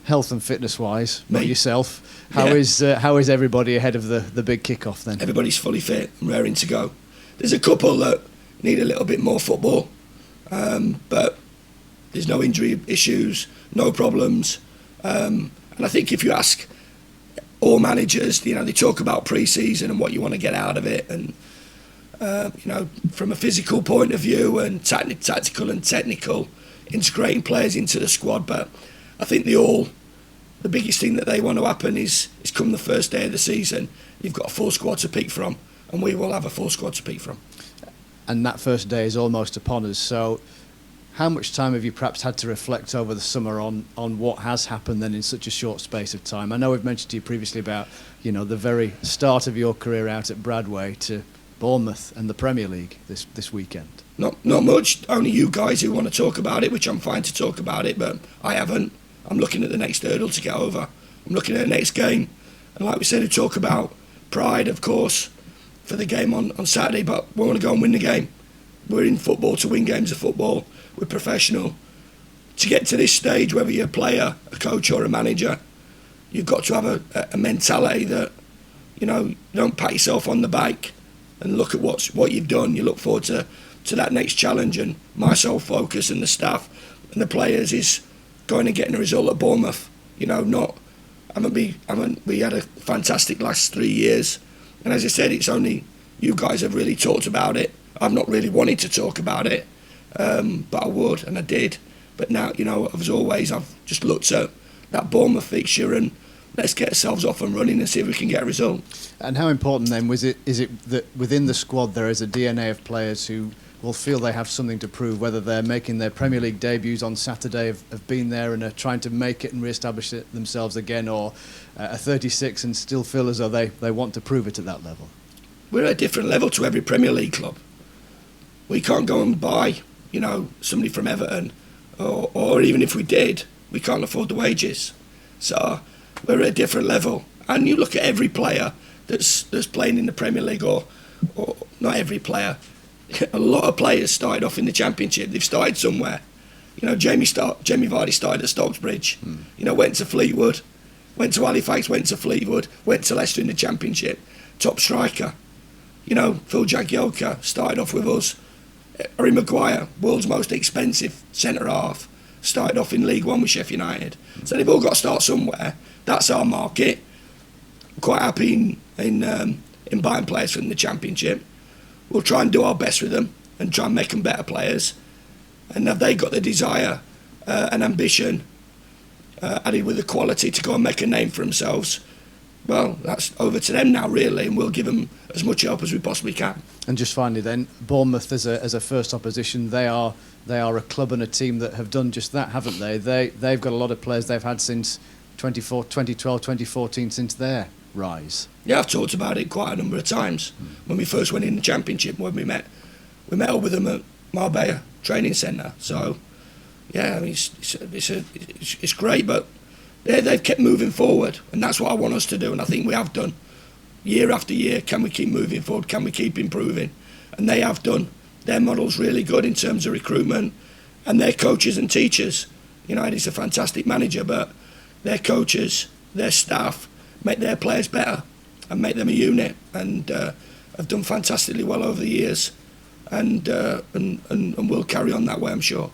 health and fitness wise, not Me. yourself, how is everybody ahead of the big kick-off then? Everybody's fully fit and raring to go. There's a couple that need a little bit more football, but there's no injury issues, no problems. And I think if you ask all managers, they talk about pre-season and what you want to get out of it, and from a physical point of view and tactical and technical, integrating players into the squad. But I think the biggest thing that they want to happen is come the first day of the season, you've got a full squad to pick from, and we will have a full squad to pick from. And that first day is almost upon us, so how much time have you perhaps had to reflect over the summer on what has happened then in such a short space of time? I know we've mentioned to you previously about the very start of your career out at Bradway to Bournemouth and the Premier League this weekend. Not much, only you guys who want to talk about it, which I'm fine to talk about it, but I haven't. I'm looking at the next hurdle to get over. I'm looking at the next game, and like we said, we talk about pride, of course, for the game on Saturday, but we want to go and win the game. We're in football to win games of football. We're professional. To get to this stage, whether you're a player, a coach or a manager, you've got to have a mentality that, you don't pat yourself on the back and look at what you've done. You look forward to that next challenge, and my sole focus and the staff and the players is going and getting a result at Bournemouth. We had a fantastic last 3 years, and as I said, it's only you guys have really talked about it. I've not really wanted to talk about it, but I would, and I did. But now, as always, I've just looked at that Bournemouth fixture and let's get ourselves off and running and see if we can get a result. And how important then is it that within the squad there is a DNA of players who will feel they have something to prove, whether they're making their Premier League debuts on Saturday, have been there and are trying to make it and re-establish it themselves again, or are 36 and still feel as though they want to prove it at that level? We're at a different level to every Premier League club. We can't go and buy, somebody from Everton, or even if we did, we can't afford the wages. So we're at a different level. And you look at every player that's playing in the Premier League, or not every player. A lot of players started off in the Championship. They've started somewhere. Jamie Vardy started at Stockbridge. Went to Fleetwood, went to Halifax, went to Fleetwood, went to Leicester in the Championship. Top striker. Phil Jagielka started off with us. Harry Maguire, world's most expensive centre-half, started off in League One with Sheffield United. So they've all got to start somewhere. That's our market. I'm quite happy in buying players from the Championship. We'll try and do our best with them and try and make them better players. And have they got the desire and ambition added with the quality to go and make a name for themselves? Well, that's over to them now, really, and we'll give them as much help as we possibly can. And just finally then, Bournemouth as a first opposition, they are a club and a team that have done just that, haven't they? They've got a lot of players they've had since 2012, 2014, since their rise. Yeah, I've talked about it quite a number of times. When we first went in the Championship, when we met up with them at Marbella Training Centre. So, yeah, I mean, it's great, but they've kept moving forward, and that's what I want us to do, and I think we have done. Year after year, can we keep moving forward? Can we keep improving? And they have done. Their model's really good in terms of recruitment, and their coaches and teachers. Eddie's a fantastic manager, but their coaches, their staff, make their players better and make them a unit, and have done fantastically well over the years, and will carry on that way, I'm sure.